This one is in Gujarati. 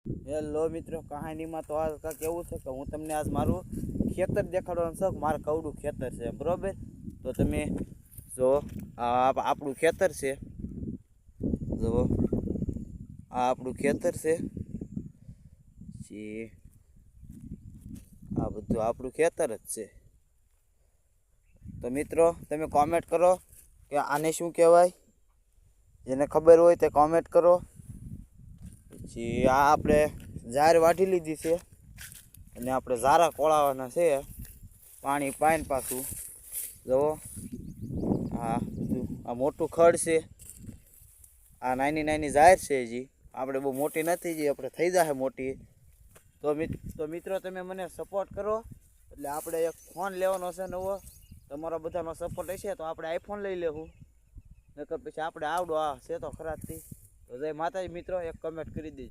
હેલો મિત્રો, કહાનીમાં તો આજ કાંઈક એવું છે કે હું તમને આજ મારું ખેતર દેખાડવાનું છે. મારું કવડું ખેતર છે, બરાબર. તો તમે જો આ આપણું ખેતર છે, જુઓ આ આપણું ખેતર છે. આ બધું આપણું ખેતર જ છે. તો મિત્રો તમે કોમેન્ટ કરો કે આને શું કહેવાય, જેને ખબર હોય તે કોમેન્ટ કરો. પછી આ આપણે ઝાર વાઢી લીધી છે અને આપણે ઝારા કોળાવાના છે. પાણી પાઈને પાછું જુઓ આ બધું આ મોટું ખડ છે. આ નાની નાની ઝાર છે, હજી આપણે બહુ મોટી નથી, જે આપણે થઈ જશે મોટી. તો મિત્રો તમે મને સપોર્ટ કરો, એટલે આપણે એક ફોન લેવાનો છે નવો. તમારો બધાનો સપોર્ટ હશે તો આપણે આઈફોન લઈ લેવું, નકર પછી આપણે આવડો આ છે તો ખરાબથી. તો જય માતાજી મિત્રો, એક કમેન્ટ કરી દેજો.